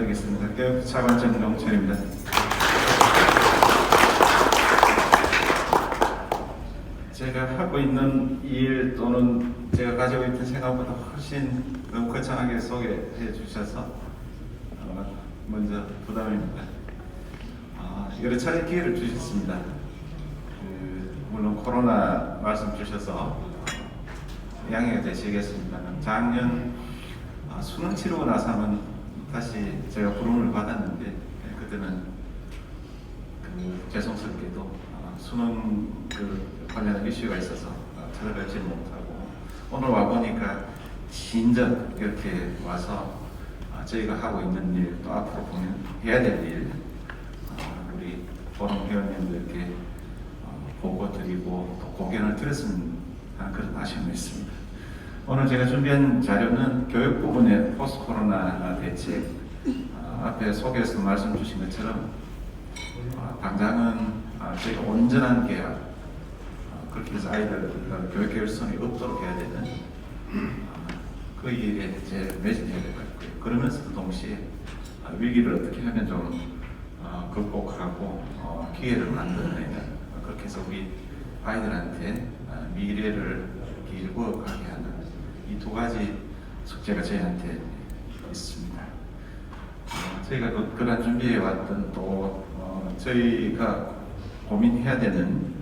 말씀드리겠습니다. 교육 차관 정동철입니다. 제가 하고 있는 일 또는 제가 가지고 있던 생각보다 훨씬 너무 거창하게 소개해 주셔서 먼저 부담입니다. 여러 차례 기회를 주셨습니다. 물론 코로나 말씀 주셔서 양해가 되시겠습니다만 작년 수능 치르고 나서는 다시 제가 부름을 받았는데 그때는 죄송스럽게도 수능 관련한 이슈가 있어서 찾아뵙지 못하고 오늘 와보니까 진작 이렇게 와서 저희가 하고 있는 일 또 앞으로 보면 해야 될 일 우리 포럼 회원님들께 보고 드리고 또 고견을 들었으면 하는 그런 아쉬움이 있습니다. 오늘 제가 준비한 자료는 교육 부분의 포스트 코로나 대책 앞에 소개에서 말씀 주신 것처럼 당장은 저희가 온전한 계약 그렇게 해서 아이들 교육 결손이 없도록 해야 되는 그 일에 이제 매진해야 될 것 같고요. 그러면서도 동시에 위기를 어떻게 하면 좀 극복하고 기회를 만들어내는 그렇게 해서 우리 아이들한테 미래를 길고 가게 하는 이 두 가지 숙제가 저희한테 있습니다. 저희가 그런 준비해 왔던 또 저희가 고민해야 되는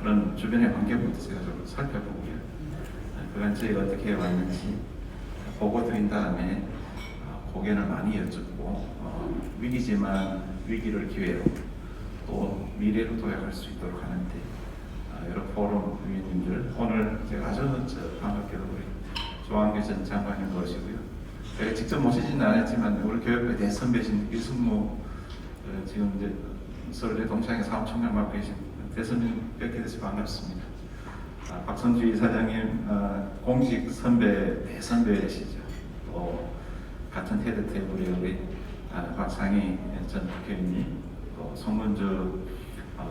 그런 주변의 환경부터 제가 좀 살펴보고요. 그간 저희가 어떻게 해왔는지 보고 드린 다음에 고견을 많이 여쭙고 위기지만 위기를 기회로 또 미래로 도약할 수 있도록 하는데 여러 포럼 위원님들 오늘 제가 아주 반갑게도 우리 조항규 전 장관님 모시고요. 제가 직접 모시지는 않았지만 우리 교육부의 대선배신 이승무 지금 이제 서울대 동창회 사업총장 맡고 계신 대선배님 뵙게 돼서 반갑습니다. 박선주 이사장님 공직 선배 대선배시죠. 또 같은 헤드 테이블에 우리 박상희 전 국회의원님 또 송문주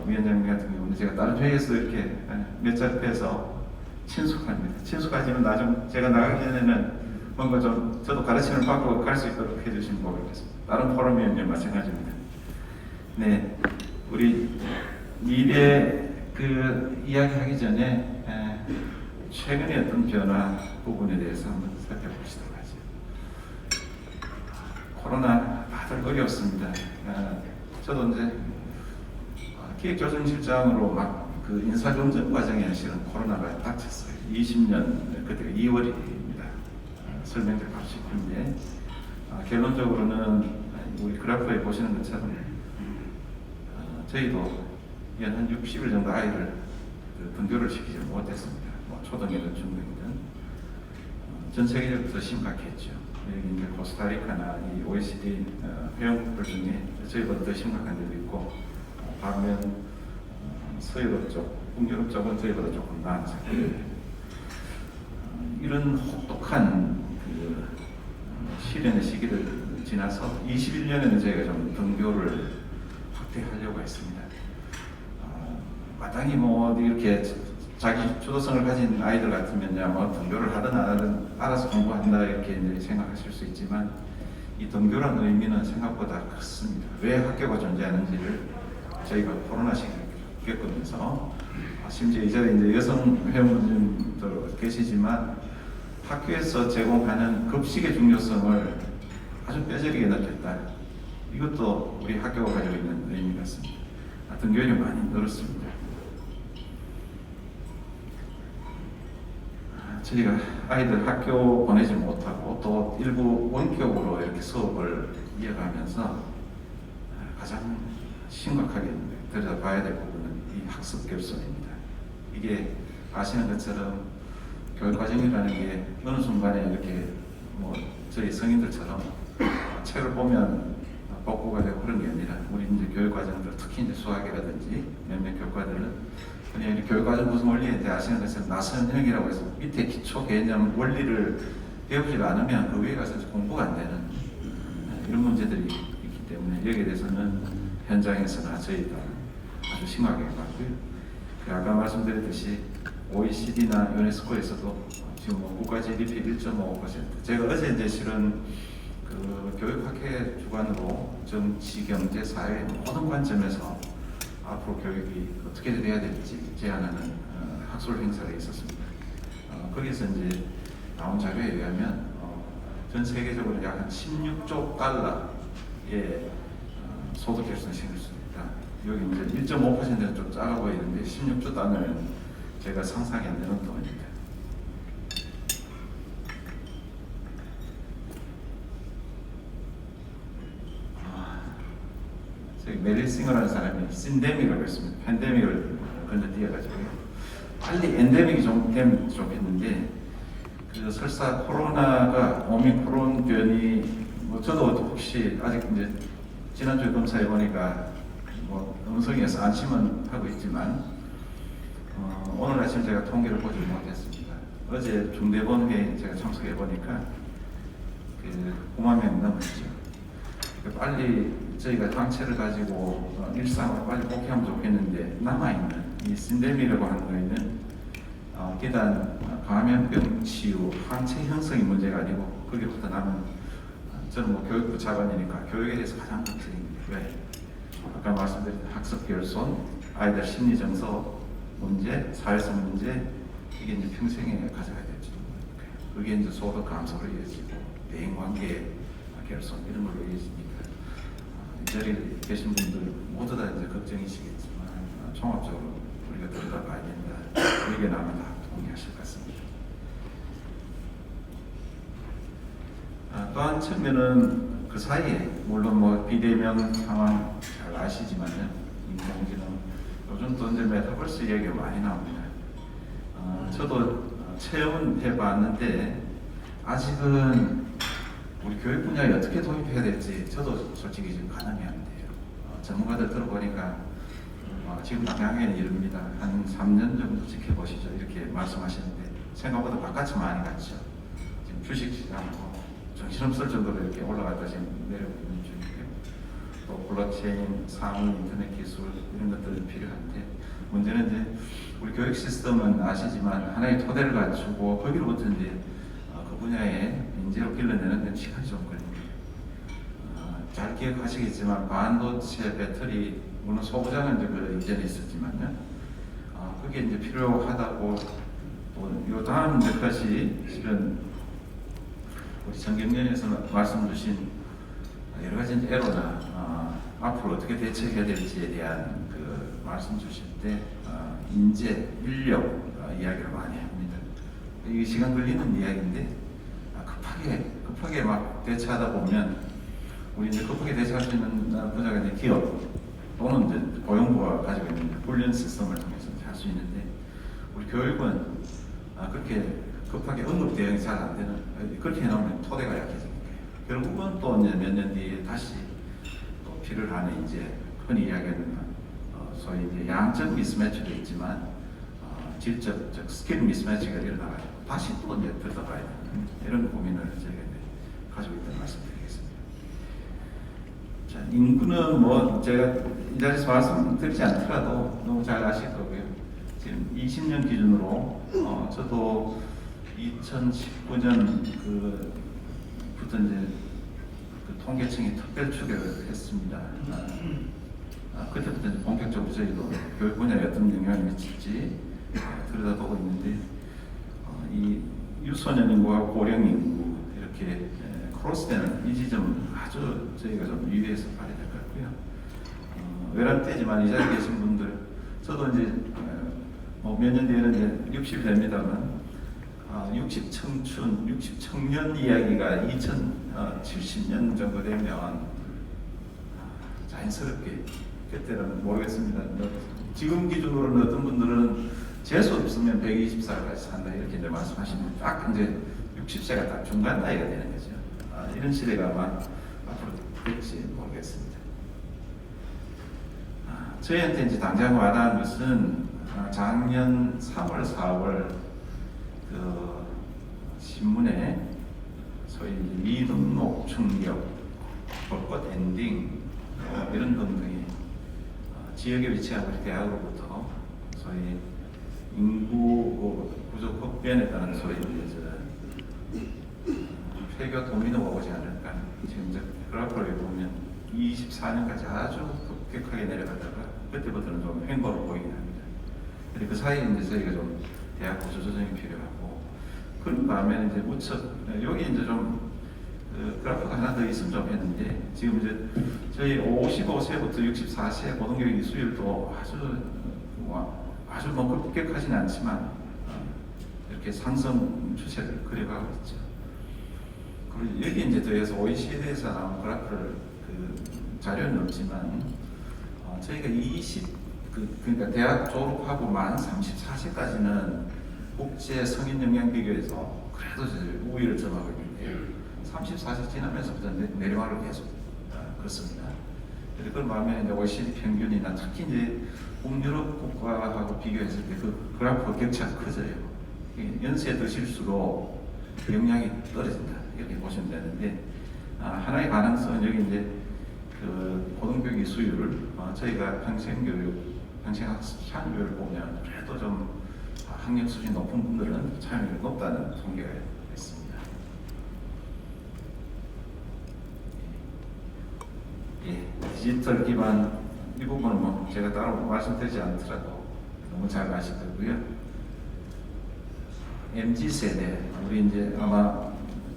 위원장님 같은 경우는 제가 다른 회의에서 이렇게 몇 자리 빼서 친숙합니다. 친숙하지만 나중 제가 나가기 전에는 뭔가 좀 저도 가르침을 받고 갈 수 있도록 해주신 거 같습니다. 다른 포럼 위원님 마찬가지입니다. 네, 우리 미래 이야기하기 전에 최근의 어떤 변화 부분에 대해서 한번 살펴보시도록 하죠. 코로나 다들 어려웠습니다. 저도 이제 기획조정실장으로 막 인사검증 과정에 실은 코로나가 닥쳤어요. 20년 그때가 2월입니다. 설명드릴 싶은데 결론적으로는 우리 그래프에 보시는 것처럼 저희도 연 한 60일 정도 아이를 등교를 시키지 못했습니다. 뭐 초등이든 중등이든 전 세계적으로 더 심각했죠. 여기 이제 코스타리카나 이 OECD 회원국들 중에 저희보다 더 심각한 데도 있고 반면 서유럽 쪽, 북유럽 쪽은 저희보다 조금 나은 상태입니다. 이런 혹독한 시련의 시기를 지나서 21년에는 저희가 좀 등교를 확대하려고 했습니다. 마땅히 뭐 이렇게 자기 주도성을 가진 아이들 같으면요, 뭐 등교를 하든 안 하든 알아서 공부한다 이렇게 이제 생각하실 수 있지만 이 등교라는 의미는 생각보다 크습니다. 왜 학교가 존재하는지를 저희가 코로나 시기를 겪으면서 심지어 이 자리에 이제 여성 회원분들도 계시지만 학교에서 제공하는 급식의 중요성을 아주 뼈저리게 느꼈다. 이것도 우리 학교가 가지고 있는 의미 같습니다. 등교율이 많이 늘었습니다. 저희가 아이들 학교 보내지 못하고 또 일부 원격으로 이렇게 수업을 이어가면서 가장 심각하게 들여다봐야 될 부분은 이 학습 결손입니다. 이게 아시는 것처럼 교육과정이라는 게 어느 순간에 이렇게 뭐 저희 성인들처럼 책을 보면 복구가 되고 그런 게 아니라 우리 이제 교육과정들 특히 이제 수학이라든지 몇몇 교과들은 그냥 교육과정 무슨 원리에 대해 아시는 것처럼 나선형이라고 해서 밑에 기초 개념 원리를 배우지 않으면 그 위에 가서 공부가 안 되는 이런 문제들이 있기 때문에 여기에 대해서는 현장에서나 저희가 아주 심하게 봤고요. 아까 말씀드렸듯이 OECD나 유네스코에서도 지금 뭐 국가 GDP 1.5% 제가 어제 이제 실은 그 교육학회 주관으로 정치, 경제, 사회 모든 관점에서 앞으로 교육이 어떻게 돼야 될지 제안하는 학술 행사가 있었습니다. 거기서 이제 나온 자료에 의하면 전 세계적으로 약 한 16조 달러의 소득 결손이 생길 수 있다. 여기 이제 1.5%는 좀 작아 보이는데 16조 달러는 제가 상상이 안 되는 돈입니다. 저기 멜리싱어라는 사람이 신데믹을 했습니다. 팬데믹을 건너뛰어가지고요. 빨리 엔데믹이 좀 되면 좋겠는데 그 설사 코로나가 오미크론 변이 저도 혹시 아직 이제 지난주에 검사해 보니까 음성이어서 안심은 하고 있지만 오늘 아침 제가 통계를 보지 못했습니다. 어제 중대본 회의 제가 참석해 보니까 그 5만 명 넘었죠. 빨리 저희가 당체를 가지고 일상을 빨리 복귀하면 좋겠는데 남아있는 이 신데믹이라고 하는 거에는 비단 감염병 치유, 항체 형성이 문제가 아니고 거기부터 남은 저는 교육부 차관이니까 교육에 대해서 가장 걱정입니다. 왜? 아까 말씀드린 학습 결손, 아이들 심리 정서 문제, 사회성 문제 이게 이제 평생에 가져가야 될지도 모르니까요. 그게 이제 소득 감소로 이어지고 대인 관계 결손 이런 걸로 이어지니까 이 자리에 계신 분들 모두 다 이제 걱정이시겠지만 종합적으로 우리가 들여다봐야 된다. 우리에게 나면 다 동의하실 것 같습니다. 또 한 측면은 그 사이에 물론 비대면 상황 잘 아시지만요. 인공지능 요즘 또 이제 메타버스 얘기가 많이 나옵니다. 저도 체험은 해봤는데 아직은 우리 교육 분야에 어떻게 도입해야 될지 저도 솔직히 지금 가늠이 안 돼요. 전문가들 들어보니까 지금 방향에는 이릅니다. 한 3년 정도 지켜보시죠. 이렇게 말씀하시는데 생각보다 바깥이 많이 갔죠. 지금 주식시장도 정신없을 정도로 이렇게 올라갔다 지금 내려오고 있는 중이고요. 또 블록체인, 상위 인터넷 기술 이런 것들이 필요한데 문제는 이제 우리 교육 시스템은 아시지만 하나의 토대를 갖추고 거기로부터 이제 그 분야에 인재로 길러내는 데는 시간이 좀 걸립니다. 잘 기억하시겠지만 반도체 배터리 물론 소부장은 이제 그 이전에 있었지만요. 그게 이제 필요하다고 또 요 다음 몇 가지 실은 우리 정경련에서 말씀 주신 여러 가지 애로나 앞으로 어떻게 대처해야 될지에 대한 그 말씀 주실 때 인재, 인력 이야기를 많이 합니다. 이게 시간 걸리는 이야기인데 급하게 막 대처하다 보면 우리 이제 급하게 대처할 수 있는 분야가 이제 기업 또는 이제 고용부가 가지고 있는 훈련 시스템을 통해서 할 수 있는데 우리 교육은 그렇게 급하게 응급 대응이 잘 안 되는 그렇게 해놓으면 토대가 약해지니까 결국은 또 이제 몇 년 뒤에 다시 또 필요를 하는 이제 흔히 이야기하는 소위 이제 양적 미스매치도 있지만 질적 즉 스킬 미스매치가 일어나가지고 다시 또 이제 들어가야 되는 이런 고민을 저희가 가지고 있다는 말씀드리겠습니다. 자, 인구는 뭐 제가 이 자리에서 말씀드리지 않더라도 너무 잘 아실 거고요. 지금 20년 기준으로 저도 2019년 부터 이제 그 통계청이 특별 추계를 했습니다. 그때부터 이제 본격적으로 저희도 교육 분야에 어떤 영향을 미칠지 들여다보고 있는데 이 유소년 인구와 고령 인구 이렇게 크로스되는 이 지점 아주 저희가 좀 유의해서 봐야 될 것 같고요. 외람되지만 이 자리에 계신 분들 저도 이제 몇 년 뒤에는 이제 60이 됩니다만 60 청춘, 60 청년 이야기가 2070년 정도 되면 자연스럽게 그때는 모르겠습니다. 지금 기준으로는 어떤 분들은 재수 없으면 120살까지 산다 이렇게 이제 말씀하시면 딱 이제 60세가 딱 중간 나이가 되는 거죠. 이런 시대가 아마 앞으로 될지 모르겠습니다. 저희한테 이제 당장 와닿은 것은 작년 3월, 4월 그 신문에 소위 미등록 충격, 벚꽃 엔딩 이런 등등이 지역에 위치하고 대학으로부터 소위 인구 구조 급변에 따른 소위 폐교 도미노가 오지 않을까 지금 이제 그래프를 보면 24년까지 아주 급격하게 내려가다가 그때부터는 좀 횡보를 보이긴 합니다. 근데 그 사이에 이제 저희가 좀 대학 구조 조정이 필요하고 그런 반면에 이제 무척 여기 이제 좀 그래프가 하나 더 있으면 좀 했는데 지금 이제 저희 55세부터 64세 고등교육 수율도 아주 뭐 급격하지는 않지만 이렇게 상승 추세를 그려가고 있죠. 그리고 여기 이제 더해서 OECD에서 나온 그래프를 자료는 없지만 저희가 그러니까 대학 졸업하고 만 34세까지는 국제 성인 영양 비교에서 그래도 우위를 점하고 있는데 34세 지나면서부터 내려가로 계속 그렇습니다. 그런 반면에 이제 OECD 평균이나 특히 이제 북유럽 국가하고 비교했을 때 그 그래프 격차가 커져요. 연세 드실수록 영향이 떨어진다 이렇게 보시면 되는데 하나의 가능성은 여기 이제 그 고등교육 수율을 저희가 평생학습 보면 그래도 좀 학력 수준이 높은 분들은 참여율이 높다는 통계가 있습니다. 예, 디지털 기반 이 부분은 뭐 제가 따로 말씀드리지 않더라도 너무 잘 아실 거고요. MZ 세대 우리 이제 아마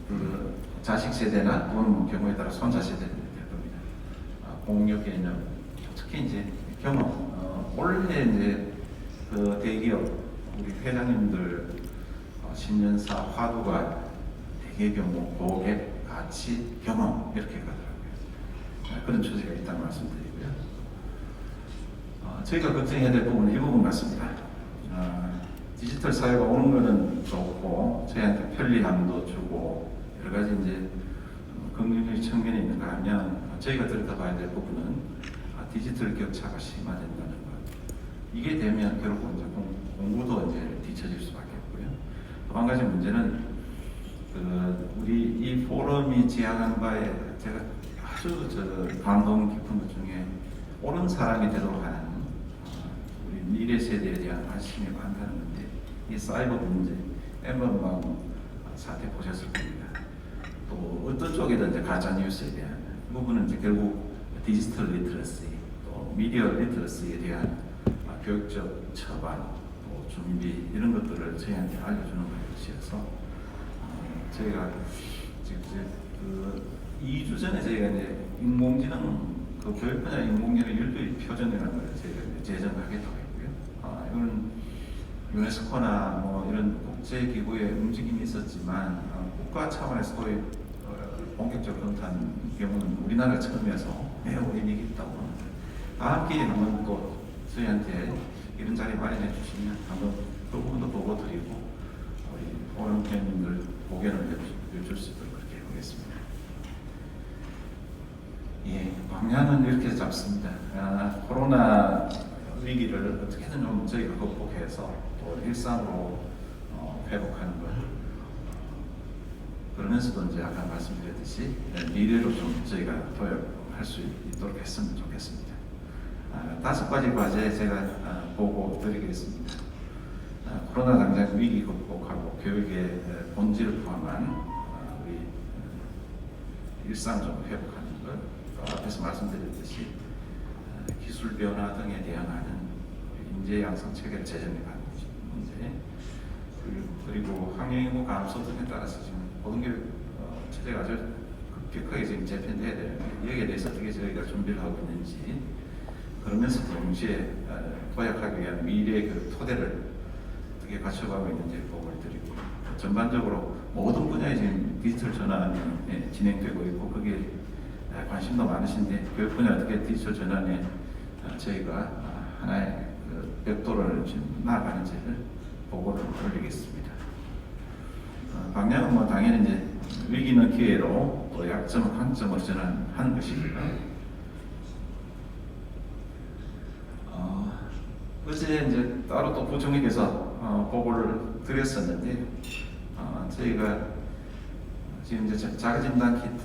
그 자식 세대나 또는 경우에 따라 손자 세대들 될 겁니다. 공력 개념 특히 이제 경험 올해 이제 그 대기업 우리 회장님들 신년사 화두가 대개 경우 고객 가치 경험 이렇게 가더라고요. 그런 추세가 있다는 말씀드리고요. 저희가 걱정해야 될 부분은 이 부분 같습니다. 디지털 사회가 오는 것은 좋고 저희한테 편리함도 주고 여러 가지 이제 긍정적인 측면이 있는가 하면 저희가 들여다봐야 될 부분은 디지털 격차가 심화된다는 것. 이게 되면 결국 이제 공부도 이제 뒤처질 수밖에 없고요. 또 한 가지 문제는 우리 이 포럼이 지향한 바에 제가 아주 감동 깊은 것 중에 옳은 사람이 되도록 하는 우리 미래 세대에 대한 관심이 많다는 건데 이 사이버 문제, 엠번방 사태 보셨을 겁니다. 또 어떤 쪽이든 가짜 뉴스에 대한 부분은 이제 결국 디지털 리터러시, 또 미디어 리터러시에 대한 교육적 처방, 또 준비 이런 것들을 저희한테 알려주는 것이어서 저희가 지금 이제 2주 전에 저희가 이제 인공지능 교육 분야 인공지능 윤리 표준이라는 걸 저희가 제정하겠다고 했고요. 이건 유네스코나 뭐 이런 국제 기구의 움직임이 있었지만 국가 차원에서 거의 본격적으로 검토한 경우는 우리나라가 처음이어서 매우 의미 있다고 합니다. 다음 기회에 한번 또 저희한테 이런 자리 마련해 주시면 한번 그 부분도 보고 드리고 우리 포럼 회원님들 고견을 해줄 수 있도록 그렇게 해보겠습니다. 예, 방향은 이렇게 잡습니다. 코로나 위기를 어떻게든 좀 저희가 극복해서 또 일상으로 회복하는 것. 그러면서도 이제 아까 말씀드렸듯이 미래로 좀 저희가 도약할 수 있도록 했으면 좋겠습니다. 5가지 과제 제가 보고 드리겠습니다. 코로나 당장 위기 극복하고 교육의 본질을 포함한 우리 일상 좀 회복하는 것. 또 앞에서 말씀드렸듯이 기술 변화 등에 대응하는 인재 양성 체계를 제정해가는 문제. 그리고 학령인구 감소 등에 따라서 지금 고등교육 체제가 아주 급격하게 지금 재편돼야 되는데 여기에 대해서 어떻게 저희가 준비를 하고 있는지 그러면서 동시에 도약하기 위한 미래의 그 토대를 어떻게 갖춰가고 있는지 보고를 드리고 전반적으로 모든 분야에 지금 디지털 전환이 진행되고 있고 거기에 관심도 많으신데 교육 분야 어떻게 디지털 전환에 저희가 하나의 그 벽돌을 지금 나아가는지를 보고를 올리겠습니다. 방향은 뭐 당연히 이제 위기는 기회로 또 약점은 강점으로 전환하는 것입니다. 어제 이제 따로 또 부총리께서 보고를 드렸었는데 저희가 지금 이제 자가진단 키트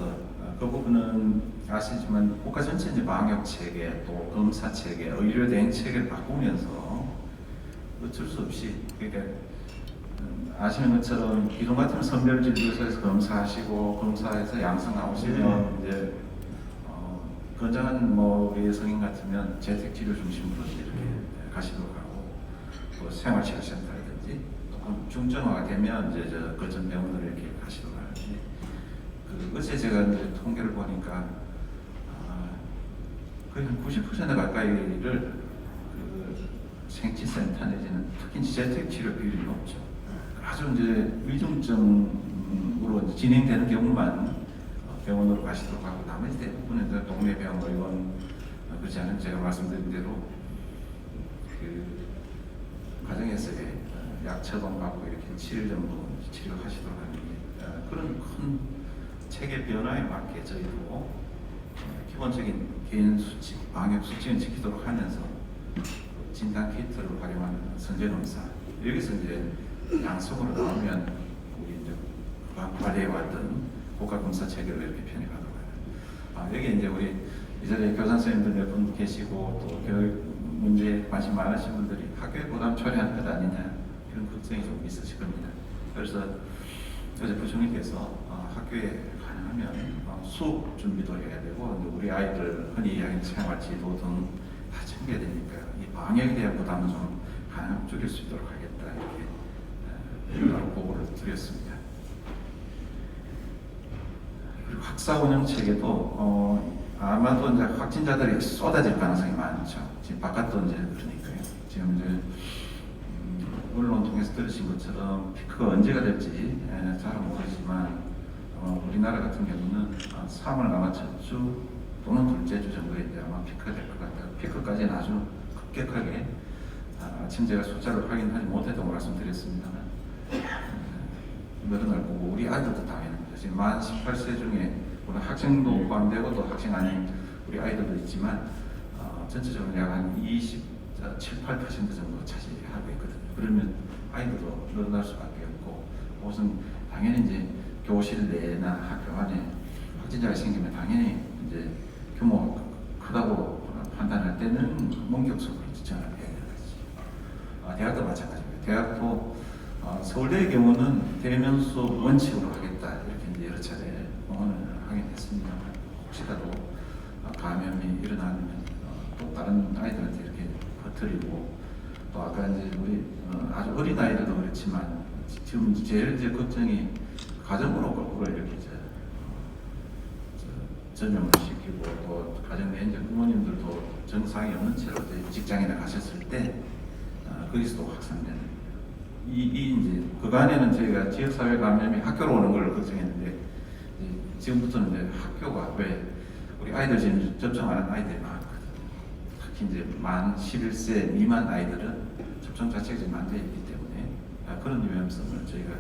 그 부분은 아시지만 국가 전체 이제 방역 체계 또 검사 체계 의료 대행 체계를 바꾸면서 어쩔 수 없이 그러니까 아시는 것처럼 기존 같으면 선별진료소에서 검사하시고 검사해서 양성 나오시면 이제 건강한 뭐 우리 성인 같으면 재택치료 중심으로 이렇게 가시도록 하고 또 생활치료센터라든지 조금 중증화가 되면 이제 저 거점 병원으로 이렇게 가시도록 하는데 어제 제가 이제 통계를 보니까 거의 한 90% 가까이를 그 생치센터 내지는 특히 재택치료 비율이 높죠. 아주 이제 위중증으로 진행되는 경우만 병원으로 가시도록 하고 나머지 대부분은 이제 동네 병원, 의원 그렇지 않으면 제가 말씀드린 대로 그 가정에서의 약 처방받고 이렇게 7일 정도 치료하시도록 하는 게 그런 큰 체계 변화에 맞게 저희도 기본적인 개인 수칙, 방역 수칙은 지키도록 하면서 진단 키트를 활용하는 선제검사 여기서 이제 양성으로 나오면 우리 이제 관리해왔던 국가검사 체계로 이렇게 편입하도록 하는. 여기 이제 우리 이 자리에 교장 선생님들 몇 분 계시고 또 교육 문제에 관심 많으신 분들이 학교에 부담 처리하는 것 아니냐 이런 걱정이 좀 있으실 겁니다. 그래서 어제 부총리께서 학교에 가능하면 수업 준비도 해야 되고 우리 아이들 흔히 이야기하는 생활지도 등 다 챙겨야 되니까 이 방역에 대한 부담은 좀 가능하면 줄일 수 있도록 하겠다 이렇게 보고를 드렸습니다. 그리고 학사 운영 체계도 아마도 이제 확진자들이 쏟아질 가능성이 많죠. 지금 바깥도 이제 그러니까요. 지금 이제 언론 통해서 들으신 것처럼 피크가 언제가 될지 잘은 모르지만 우리나라 같은 경우는 3월 아마 첫 주 또는 둘째 주 정도에 이제 아마 피크가 될 것 같아요. 피크까지는 아주 급격하게 아침 제가 숫자를 확인하지 못했다고 말씀드렸습니다만 몇날 보고 우리 아이들도 당했는데 지금 만 18세 중에 물론 학생도 포함되고 또 학생 아닌 우리 아이들도 있지만 전체적으로 약 한 27, 8% 정도 차지하고 있거든요. 그러면 아이들도 늘어날 수밖에 없고 그것은 당연히 이제 교실 내나 학교 안에 확진자가 생기면 당연히 이제 규모가 크다고 판단할 때는 문격적으로 지정을 해야 되겠지. 대학도 마찬가지입니다. 대학도 서울대의 경우는 대면 수업 원칙으로 하겠다 이렇게 이제 여러 차례 공언을 하긴 했습니다만 혹시라도 감염이 일어나면 또 다른 아이들한테 이렇게 퍼뜨리고 또 아까 이제 우리 아주 어린 아이들도 그렇지만 지금 제일 이제 걱정이 가정으로 거꾸로 이렇게 전염을 시키고 또 가정 내 이제 부모님들도 증상이 없는 채로 이제 직장에 가셨을 때 거기서도 확산되는 이 이제 그간에는 저희가 지역사회 감염이 학교로 오는 걸 걱정했는데 지금부터는 이제 학교가 왜 우리 아이들 지금 접종하는 아이들이 많거든요. 특히 이제 만 11세 미만 아이들은 접종 자체가 지금 안 돼 있기 때문에 그런 위험성을 저희가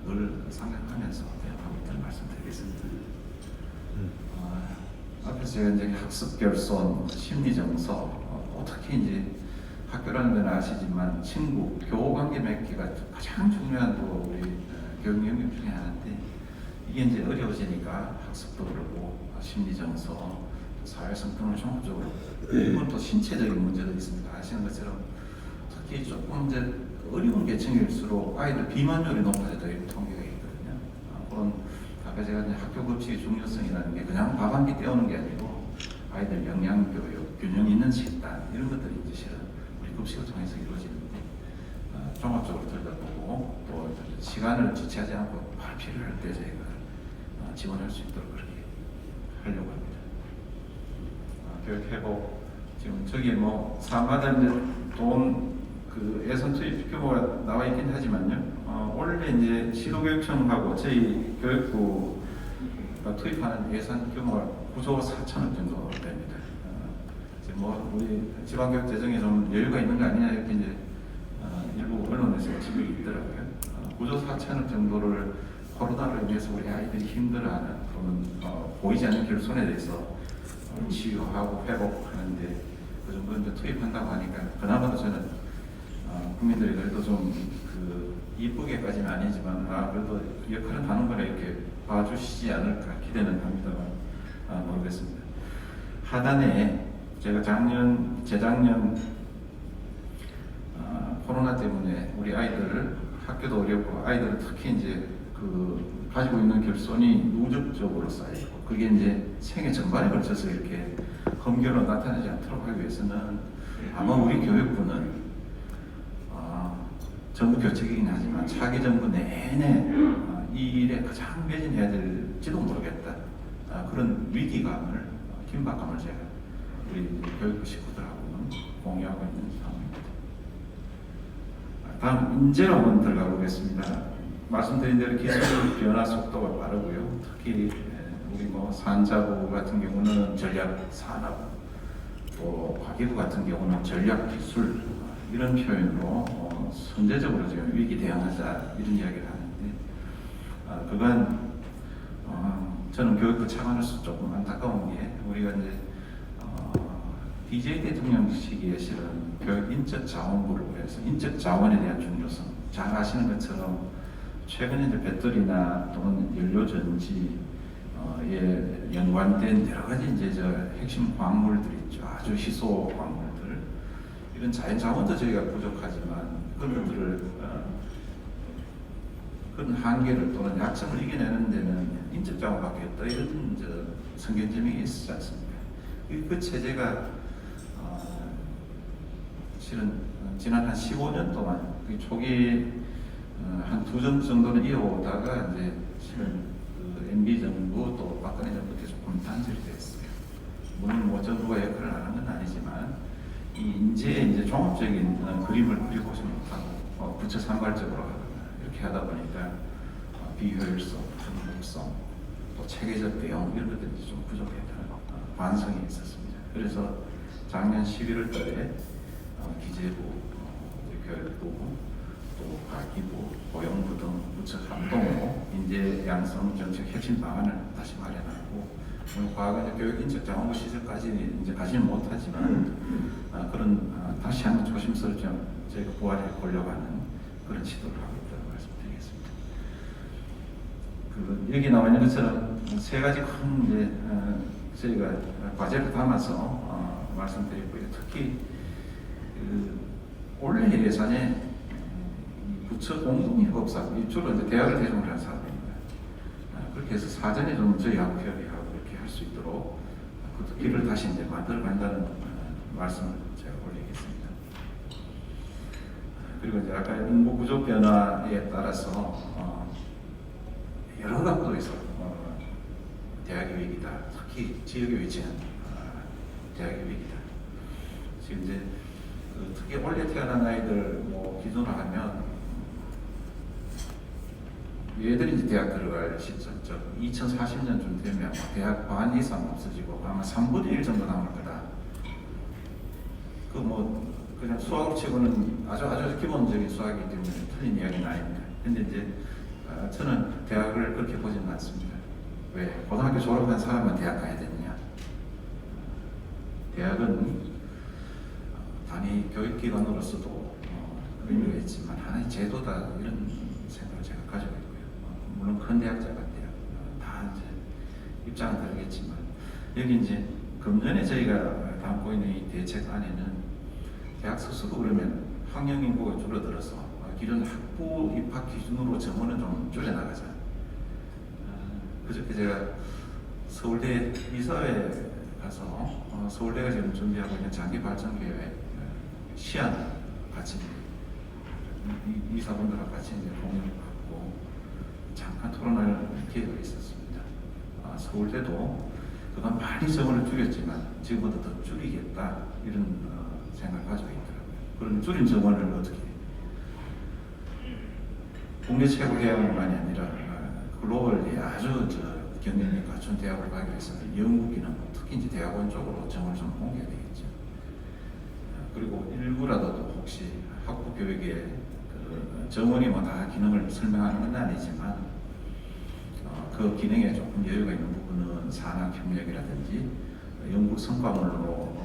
늘 생각하면서 대응하고 있다는 말씀드리겠습니다. 앞에서 제가 이제 학습 결손, 심리 정서, 특히 이제 학교라는 데는 아시지만 친구, 교우 관계 맺기가 가장 중요한 또 우리 교육 영역 중에 하나인데 이게 이제 어려워지니까 학습도 그렇고 심리 정서, 사회성 등을 종합적으로 이건 또 신체적인 문제도 있습니다. 아시는 것처럼 특히 조금 이제 어려운 계층일수록 아이들 비만율이 높아졌다 이런 통계가 있거든요. 그런 아까 제가 이제 학교 급식의 중요성이라는 게 그냥 밥 한 끼 때우는 게 아니고 아이들 영양 교육, 균형 있는 식단 이런 것들이 이제 실은 우리 급식을 통해서 이루어지는데 종합적으로 들여다보고 또 시간을 지체하지 않고 바로 필요할 때 저희가 지원할 수 있도록 그렇게 하려고 합니다. 교육 회복 지금 저기 뭐 사마다 이제 돈 그 예산 투입 규모가 나와 있긴 하지만요. 원래 이제 시도교육청하고 저희 교육부가 투입하는 예산 규모가 9조 4천억 정도 됩니다. 지금 뭐 우리 지방교육 재정에 좀 여유가 있는 거 아니냐 이렇게 이제 일부 언론에서 지적이 있더라고요. 9조 4천억 정도를 코로나로 인해서 우리 아이들이 힘들어하는 그런 보이지 않는 결손에 대해서 치유하고 회복하는데 그 정도 이제 투입한다고 하니까 그나마도 저는 국민들이 그래도 좀 이쁘게까지는 아니지만 그래도 역할은 하는 거라 이렇게 봐주시지 않을까 기대는 합니다만 모르겠습니다. 하단에 제가 재작년 코로나 때문에 우리 아이들 학교도 어렵고 아이들은 특히 이제 그 가지고 있는 결손이 누적적으로 쌓이고 그게 이제 생애 전반에 걸쳐서 이렇게 험결로 나타나지 않도록 하기 위해서는 아마 우리 교육부는 정부 교체이긴 하지만 차기 정부 내내 이 일에 가장 매진해야 될지도 모르겠다. 그런 위기감을, 긴박감을 제가 우리 교육부 식구들하고는 공유하고 있는 상황입니다. 다음 인재로 한번 들어가 보겠습니다. 말씀드린 대로 기술 변화 속도가 빠르고요. 특히 우리 뭐 산자부 같은 경우는 전략 산업, 또 과기부 같은 경우는 전략 기술 이런 표현으로 선제적으로 지금 위기 대응하자 이런 이야기를 하는데 그건 저는 교육부 차관으로서 조금 안타까운 게 우리가 이제 DJ 대통령 시기에 실은 교육 인적 자원부를 그래서 인적 자원에 대한 중요성 잘 아시는 것처럼 최근에 이제 배터리나 또는 연료 전지 에 연관된 여러 가지 이제 저 핵심 광물들이 있죠. 아주 희소 광물들 이런 자연 자원도 저희가 부족하지만 그런 것들을 그런 한계를 또는 약점을 이겨내는 데는 인적 자원밖에 없다 이런 성견점이 있지 않습니까? 그 체제가 실은 지난 한 15년 동안 그 초기 한 2점 정도는 이어오다가 이제 실은 그 MB 정부 또 박근혜 정부 때 조금 단절이 됐어요. 물론 뭐 정부가 역할을 안 한 건 아니지만 이 인재의 이제 종합적인 그림을 그려보지 못하고 부처 산발적으로 하거나 이렇게 하다 보니까 비효율성, 중립성, 또 체계적 대응 이런 것들이 좀 부족했다는 반성이 있었습니다. 그래서 작년 11월 달에 기재부, 교육부, 또 과기부, 고용부 등 부처 합동으로 인재 양성 정책 혁신 방안을 다시 마련하고 과거의 교육 인적 자원부 시설까지 이제 가지는 못하지만 그런 다시 한번 조심스럽게 저희가 부활해 보려고 하는 그런 시도를 하고 있다고 말씀드리겠습니다. 그 여기 나와 있는 것처럼 세 가지 큰 이제 저희가 과제를 담아서 말씀드리고요. 특히 올해 예산에 부처 공동협업사, 주로 이제 대학을 대상으로 한 사업입니다. 그렇게 해서 사전에 좀 저희하고 협의하고 이렇게 할 수 있도록 그 길을 다시 이제 만들어 간다는 말씀을 제가 올리겠습니다. 그리고 이제 아까 인구 구조 변화에 따라서 여러 각도에서 대학의 위기다. 특히 지역에 위치한 대학의 위기다. 지금 이제 특히 올해 태어난 아이들 뭐 기준으로 하면 얘들이 이제 대학 들어갈 시점적 2040년쯤 되면 대학 반 이상 없어지고 아마 3분의 1 정도 남을 거다. 그 뭐 그냥 수학으로 치고는 아주 기본적인 수학이기 때문에 틀린 이야기는 아닙니다. 근데 이제 저는 대학을 그렇게 보지는 않습니다. 왜? 고등학교 졸업한 사람만 대학 가야 되느냐? 대학은 단위 교육기관으로서도 의미가 있지만 하나의 제도다 이런 생각을 제가 가지고 있고요. 물론 큰 대학, 작은 대학 다 이제 입장은 다르겠지만 여기 이제 금년에 저희가 담고 있는 이 대책 안에는 대학 스스로 그러면 학령 인구가 줄어들어서 기존 학부 입학 기준으로 정원은 좀 줄여나가자. 그저께 제가 서울대 이사회에 가서 서울대가 지금 준비하고 있는 장기 발전 계획 시안 같이 이사분들과 같이 이제 공유를 받고 잠깐 토론할 기회가 있었습니다. 서울대도 그간 많이 정원을 줄였지만 지금보다 더 줄이겠다 이런 생각을 가지고 있더라고요. 그런 줄인 정원을 어떻게 국내 최고 대학만이 아니라 글로벌리 아주 경쟁력 갖춘 대학을 가기 위해서는 연구기는 특히 이제 대학원 쪽으로 정원을 좀 옮겨야 되겠죠. 그리고 일부라도 혹시 학부 교육에 그 정원이 뭐 다 기능을 설명하는 건 아니지만 그 기능에 조금 여유가 있는 부분은 산학협력이라든지 연구 성과물로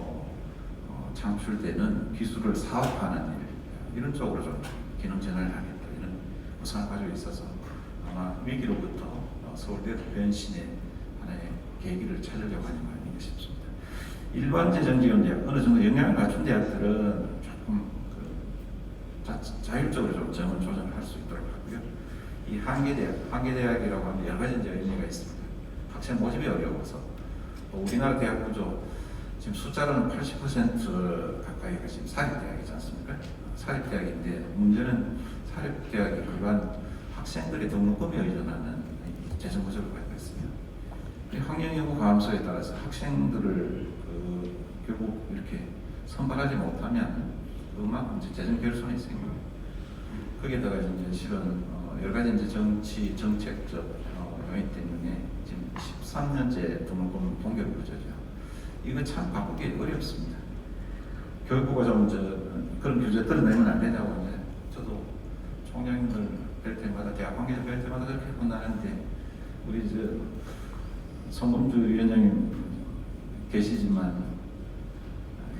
창출되는 기술을 사업화하는 일 이런 쪽으로 좀 기능 전환을 하겠다 이런 구상을 가지고 있어서 아마 위기로부터 서울대도 변신의 하나의 계기를 찾으려고 하는 거 아닌가 싶습니다. 일반 재정 지원 대학 어느 정도 영향을 갖춘 대학들은 조금 그 자율적으로 좀 정을 조정할 수 있도록 하고요. 이 한계대학이라고 하면 여러 가지 이제 의미가 있습니다. 학생 모집이 어려워서 우리나라 대학 구조 지금 숫자로는 80% 가까이가 지금 사립대학이지 않습니까? 사립대학인데 문제는 사립대학이 그간 학생들의 등록금에 의존하는 재정 구조를 갖고 있습니다. 학령여부 감소에 따라서 학생들을 결국 이렇게 선발하지 못하면 그만큼 이제 재정 결손이 생깁니다. 거기에다가 이제 실은 여러 가지 이제 정치 정책적 요인 때문에 지금 13년째 등록금 동결 구조죠. 이거 참 바꾸기 어렵습니다. 교육부가 좀 그런 규제 들어내면 안 되냐고 이제 저도 총장님들 뵐 때마다 대학 관계자 뵐 때마다 그렇게 혼나는데 우리 송범주 위원장님 계시지만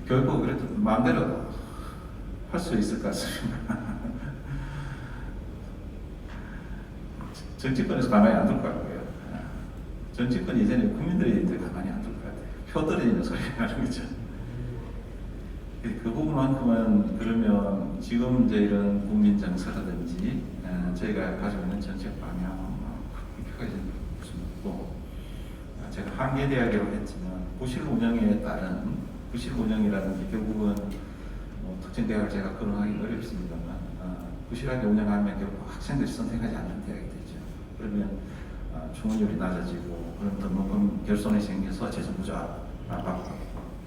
교육부가 그래도 마음대로 할 수 있을 것 같습니다. 정치권에서 가만히 안 둘 것 같고요. 정치권 이제는 국민들이 이제 가만히 안 둘 것 같아요. 표 떨어지는 소리 하는 거죠. 그 부분만큼은 그러면 지금 이제 이런 국민 정서라든지 저희가 가지고 있는 정책 방향 크게 무슨 없고 제가 한계대학이라고 했지만 부실 운영에 따른 부실 운영이라는 게 결국은 특정 대학을 제가 거론하기 어렵습니다만 부실하게 운영하면 결국 학생들이 선택하지 않는 대학이 되죠. 그러면 충원율이 낮아지고 그런 등록금 결손이 생겨서 재정 구조 압박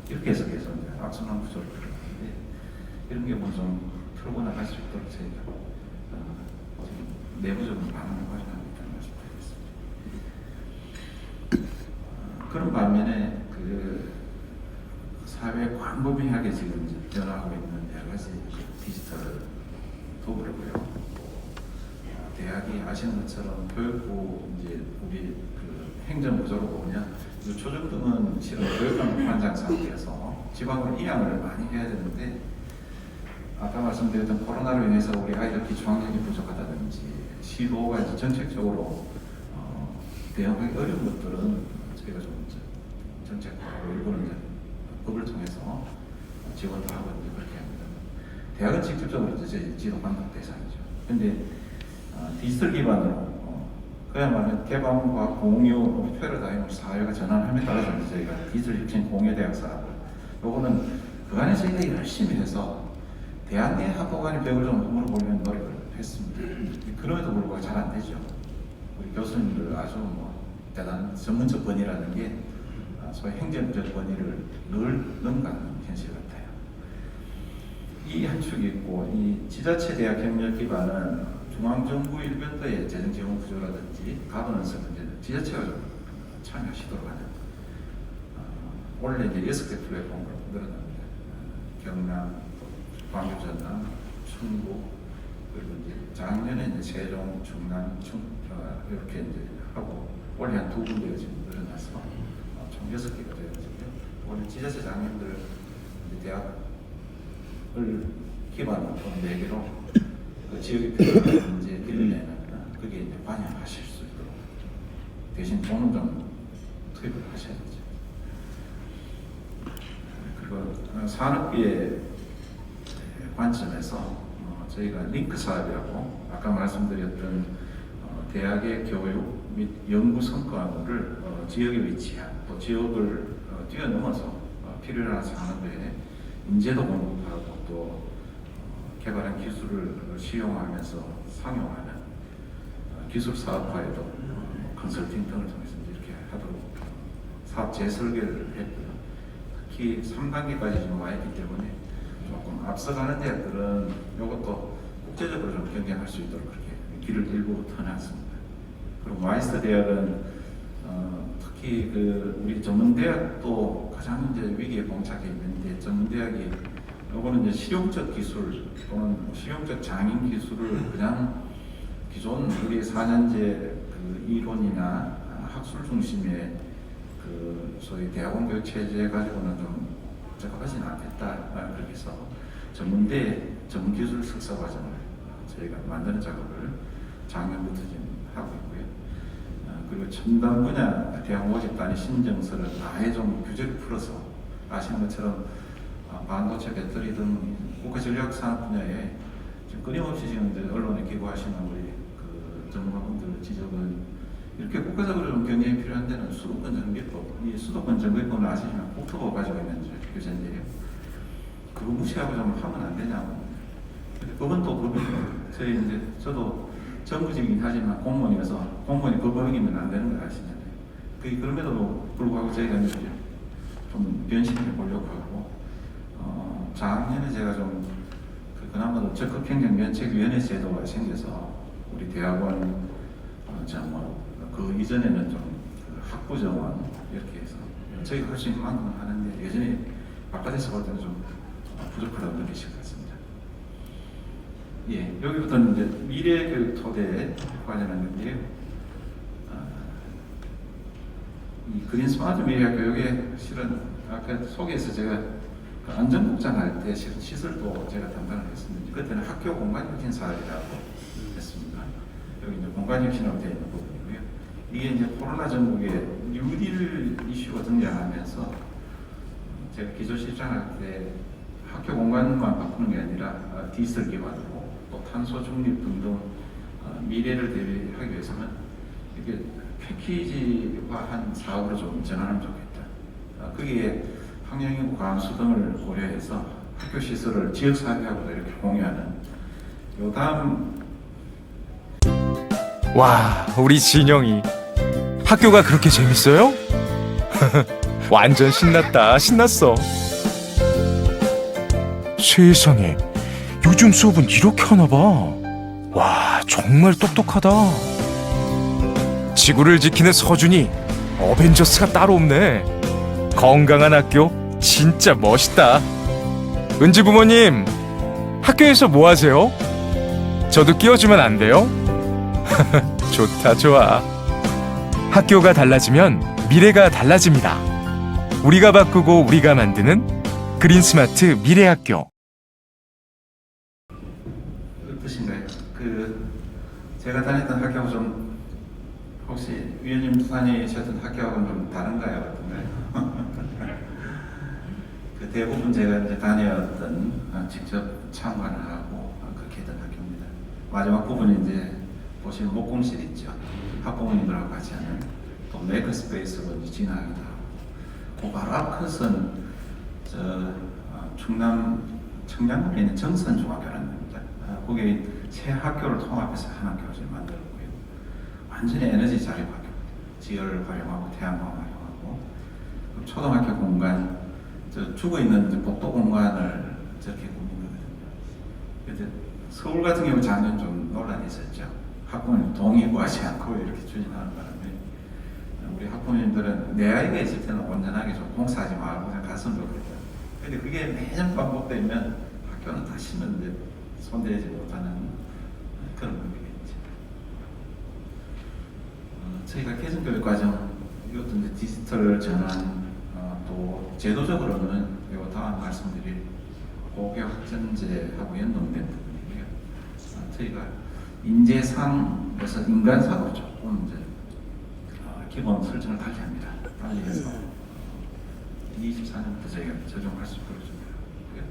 이렇게 해서 계속 이제 악순환 구조를 그리는데 이런 게 좀 풀고 나갈 수 있도록 저희가 지금 내부적으로 방안을 마련하고 있다는 말씀 드리겠습니다. 그런 반면에 사회 광범위하게 지금 이제 변화하고 있는 여러 가지 디지털 도구로고요. 대학이 아시는 것처럼 교육부 이제 우리 행정 구조로 보면 초중등은 실은 교육감 관장 상태에서 지방으로 이양을 많이 해야 되는데 아까 말씀드렸던 코로나로 인해서 우리 아이들 기초학력이 부족하다든지 시도가 이제 정책적으로 대응하기 어려운 것들은 저희가 좀 정책하고 일부는 이제 법을 통해서 지원도 하고 이제 그렇게 합니다. 대학은 직접적으로 이제 지도 감독 대상이죠. 그런데 디지털 기반으로 그야말로 개방과 공유, 패러다임을 사회가 전환함에 따라서 저희가 디지털 혁신 공유대학 사업을 요거는 그 안에 저희가 열심히 해서 대학 내 학교 간의 벽을 좀 허물어보려는 노력을 했습니다. 그럼에도 불구하고 잘 안 되죠. 우리 교수님들 아주 대단한 전문적 권위라는 게 소위 행정적 권위를 늘 능가하는 현실 같아요. 이 한 축이 있고 이 지자체 대학 협력 기반은 중앙정부 일변도의 재정 지원 구조라든지 가버넌스 문제는 지자체가 좀 참여하시도록 하는 원래 이제 6개 플랫폼으로 늘어납니다. 경남, 광주, 전남, 충북 그리고 이제 작년에 이제 세종, 충남, 이렇게 이제 하고 올해 한 2군데가 지금 늘어나서 총 6개가 되어지고요. 올해 지자체 장님들 대학을 기반으로 4개로 그 지역의 필요한 문제 빌려내는 그게 이제 반영하실 수 있도록 대신 돈은 좀 투입을 하셔야 되죠. 그리고 산업계의 관점에서 저희가 링크 사업이라고 아까 말씀드렸던 대학의 교육 및 연구 성과물을 지역에 위치한 또 지역을 뛰어넘어서 필요한 산업에 인재도 공급하고 또 개발한 기술을 시용하면서 상용하는 기술 사업화에도 컨설팅 등을 통해서 이렇게 하도록 사업 재설계를 했고요. 특히 3단계까지 지금 와 있기 때문에 조금 앞서가는 대학들은 이것도 국제적으로 좀 경쟁할 수 있도록 그렇게 길을 일부 터놨습니다. 그리고 마이스터 대학은 특히 우리 전문대학도 가장 이제 위기에 봉착해 있는데 전문대학이 요거는 이제 실용적 기술 또는 실용적 장인 기술을 그냥 기존 우리 4년제 이론이나 학술 중심의 소위 대학원 교육 체제 가지고는 좀 적합하지는 않겠다 그렇게 해서 전문대 전문기술 석사 과정을 저희가 만드는 작업을 작년부터 지금 하고 있고요. 그리고 첨단 분야 대학 모집단의 신정서를 아예 좀 규제를 풀어서 아시는 것처럼 반도체 배터리 등 국가 전략 산업 분야에 지금 끊임없이 지금 이제 언론에 기고하시는 우리 그 전문가분들 지적은 이렇게 국가적으로 좀 경쟁이 필요한 데는 수도권 정비법, 이 수도권 정비법을 아시지만 국토부가 가지고 있는 규제인데요. 그거 무시하고 좀 하면 안 되냐고. 근데 법은 또 법이에요. 저도 정부직이긴 하지만 공무원이라서 공무원이 그걸 어기면 안 되는 걸 아시잖아요. 그럼에도 불구하고 저희가 이제 좀 변신해 보려고 하고, 작년에 제가 좀 그나마도 적극 행정 면책위원회 제도가 생겨서 우리 대학원 그 이전에는 좀 그 학부 정원 이렇게 해서 저희가 할 수 있는 만큼 하는데 예전에 바깥에서 볼 때는 좀 부족하다고 느끼실 것 같습니다. 예, 여기부터는 이제 미래교육 토대에 관련한 건데요. 이 그린 스마트 미래 교육에 실은 아까 소개해서 제가 그 안전국장 할 때 시설도 제가 담당을 했었는데 그때는 학교 공간혁신 사업이라고 했습니다. 여기 이제 공간혁신으로 되어 있는 부분이고요. 이게 이제 코로나 전국에 뉴딜 이슈가 등장하면서 제가 기조실장할 때 학교 공간만 바꾸는 게 아니라 디지털 기반으로 또 탄소 중립 등등 미래를 대비하기 위해서는 이게 패키지화한 사업으로 좀 전환하면 좋겠다. 거기에 학령인구 감수 등을 고려해서 학교 시설을 지역 사회하고도 이렇게 공유하는 요 다음. 와, 우리 진영이 학교가 그렇게 재밌어요? 완전 신났다. 신났어. 세상에, 요즘 수업은 이렇게 하나 봐. 와, 정말 똑똑하다. 지구를 지키는 서준이 어벤져스가 따로 없네. 건강한 학교 진짜 멋있다. 은지 부모님, 학교에서 뭐 하세요? 저도 끼워주면 안 돼요? 좋다, 좋아. 학교가 달라지면 미래가 달라집니다. 우리가 바꾸고 우리가 만드는 그린스마트 미래학교. 어떠신가요? 제가 다녔던 학교하고 좀 혹시 위원님 다니셨던 학교하고는 좀 다른가요? 어떤가요? 대부분 제가 이제 다녔던 직접 참관을 하고 그렇게 했던 학교입니다. 마지막 부분에 이제 보시면 목공실 있죠. 학부모님들하고 같이 하는 또 메이커스페이스로 이제 진행하기도 하고, 그 바로 앞컷은 충남 청량군에 있는 정선중학교라는 겁니다. 거기 새 학교를 통합해서 한 학교를 지금 만들었고요. 완전히 에너지 자립 학교입니다. 지열을 활용하고 태양광을 활용하고, 초등학교 공간, 죽어 있는 복도 공간을 저렇게 꾸민 거거든요. 서울 같은 경우 작년 좀 논란이 있었죠. 학부모님 동의 구하지 않고 이렇게 추진하는 바람에 우리 학부모님들은 내 아이가 있을 때는 온전하게 좀 공사하지 말고 그냥 갔으면 좋겠다. 근데 그게 매년 반복되면 학교는 다시는 이제 손대지 못하는 그런 분위기겠죠. 저희가 개성교육과정, 이것도 이제 디지털 전환, 또 제도적으로는 요 다음 말씀드릴 고교학전제하고 연동된 부분이고요. 저희가 인재상에서 인간사고 조금 이제 기본 설정을 달리 합니다. 달리 해서 24년부터 저희가 적용할 수 있도록 좀 하고요.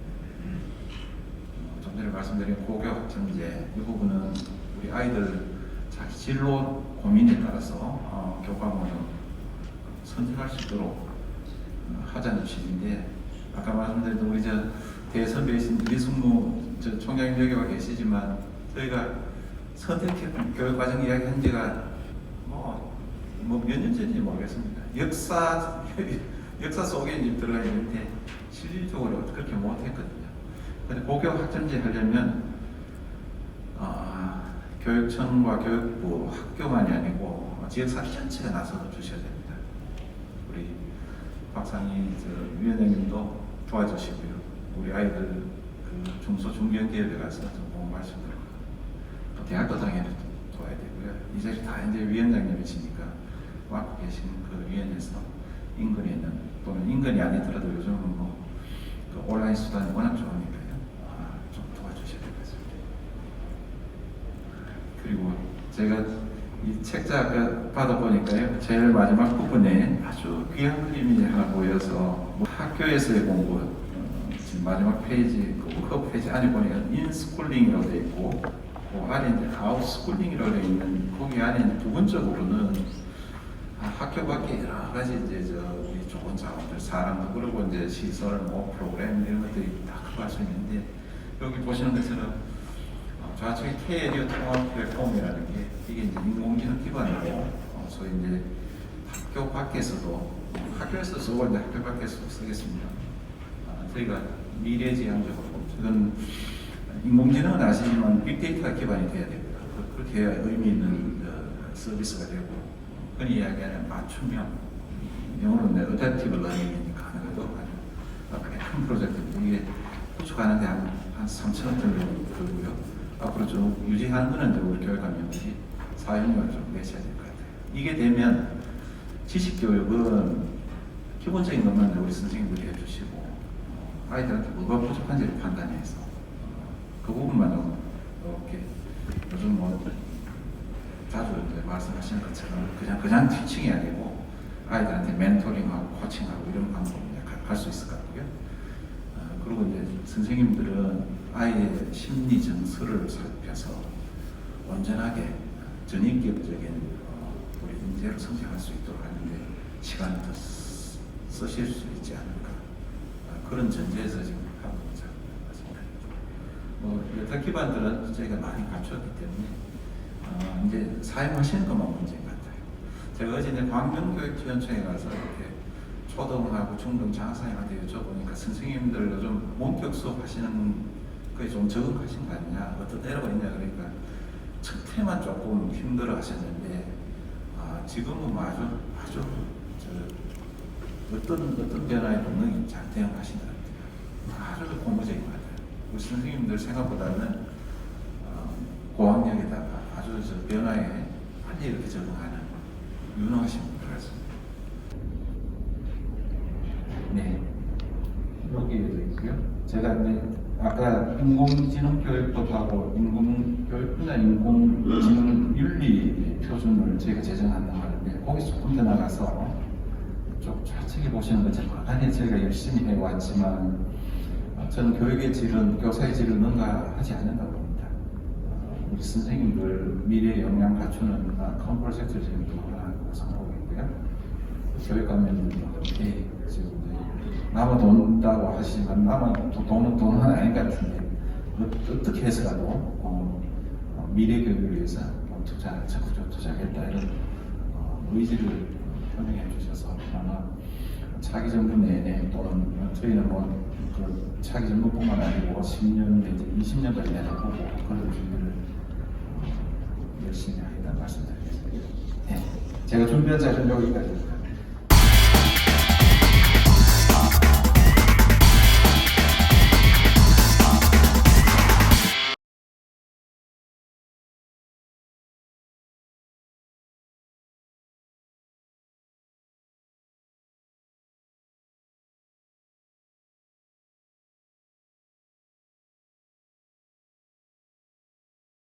좀 전에 말씀드린 고교학전제 이 부분은 우리 아이들 자기 진로 고민에 따라서 교과목을 선택할 수 있도록 하자는 취지인데, 아까 말씀드렸던 우리 대선배이신 이승무 총장님 여기 와 계시지만 저희가 선택했던 교육과정 이야기 한 지가 몇 년 전인지 모르겠습니다. 역사 속에 이제 들어가 있는데 실질적으로 그렇게 못했거든요. 근데 고교학전제 하려면 교육청과 교육부, 학교만이 아니고 지역사회 전체가 나서서 주셔야 됩니다. 우리 박상희 위원장님도 도와주시고요. 우리 아이들 중소 중견기업에 가서 좀 공부할 수 있도록, 또 대학도 당연히 도와야 되고요. 이 자리 다 이제 위원장님이시니까 맡고 계신 그 위원회에서 인근에 있는, 또는 인근이 아니더라도 요즘은 그 온라인 수단이 워낙 좋으니까요. 좀 도와주셔야 될 것 같습니다. 그리고 제가 이 책자 받아보니까요, 제일 마지막 부분에 아주 귀한 그림이 하나 보여서 학교에서의 공부, 마지막 페이지, 그 워크업 페이지 안에 보니까 인스쿨링이라고 되어 있고, 그 안에 이제 아웃스쿨링이라고 되어 있는 거기 안에 부분적으로는 학교 밖에 여러 가지 이제 우리 좋은 자원들, 사람도 그러고 이제 시설, 뭐 프로그램 이런 것들이 다 들어갈 수 있는데 여기 보시는 것처럼 좌측에 K-에디어 통합 플랫폼이라는 게 이게 이제 인공지능 기반으로 소위 이제 학교 밖에서도 학교에서 쓰고 이제 학교 밖에서도 쓰겠습니다. 저희가 미래지향적으로 이건 인공지능은 아시지만 빅데이터가 기반이 돼야 됩니다. 그렇게 해야 의미 있는 서비스가 되고 흔히 이야기하는 맞춤형 영어로는 어댑티브 러닝이니까 하는 것도 아주 큰 프로젝트입니다. 이게 구축하는데 한 3천억 정도 들고요. 앞으로 좀 유지하는 거는 우리 교육감님들이 사용료를 좀 내셔야 될 것 같아요. 이게 되면 지식교육은 기본적인 것만 우리 선생님들이 해주시고 아이들한테 뭐가 부족한지를 판단해서 그 부분만 좀 이렇게 요즘 뭐 자주 말씀하시는 것처럼 그냥 티칭이 아니고 아이들한테 멘토링하고 코칭하고 이런 방법을 갈 수 있을 것 같고요. 그리고 이제 선생님들은 아이의 심리 정서를 살펴서 온전하게 전인격적인 우리 인재로 성장할 수 있도록 하는데 시간을 더 쓰실 수 있지 않을까 그런 전제에서 지금 하고 있습니다. 여타 기반들은 저희가 많이 갖추었기 때문에 이제 사용하시는 것만 문제인 것 같아요. 제가 어제 광명교육지원청에 가서 이렇게 초등하고 중등 장학생한테 여쭤보니까 선생님들 요즘 원격 수업 하시는 그게 좀 적응하신 거 아니냐, 어떤 에러가 있냐 그러니까 첫 해만 조금 힘들어 하셨는데 지금은 뭐 아주 어떤 변화에 본능이 잘 대응하신 것 같아요. 아주 고무적인 것 같아요. 우리 선생님들 생각보다는 고학력에다가 아주 변화에 빨리 이렇게 적응하는 유능하신 분들 같습니다. 네, 여기에도 있고요. 제가 이제 아까 인공지능 교육도 하고 인공교육이나 인공지능 윤리 표준을 저희가 제정한다고 하는데 거기 조금 더 나가서 쪽 좌측에 보시는 것처럼 안에 저희가 열심히 해왔지만 저는 교육의 질은 교사의 질을 능가하지 않는다고 봅니다. 우리 선생님들 미래 역량 갖추는 큰 프로젝트를 지금 도움하고 선보고 있고요. 교육감님들도 이렇게 지금 남아 돈다고 하시지만 돈은 아닌 것 같은데 어떻게 해서라도 미래 교육을 위해서 적극적으로 투자하겠다 이런 의지를 표명해 주셔서 아마 차기 정부 내내 또는 저희는 그 차기 정부뿐만 아니고 10년 내지 20년까지 내다보고 그런 준비를 열심히 하겠다는 말씀드리겠습니다. 네, 제가 준비한 자료는 여기까지.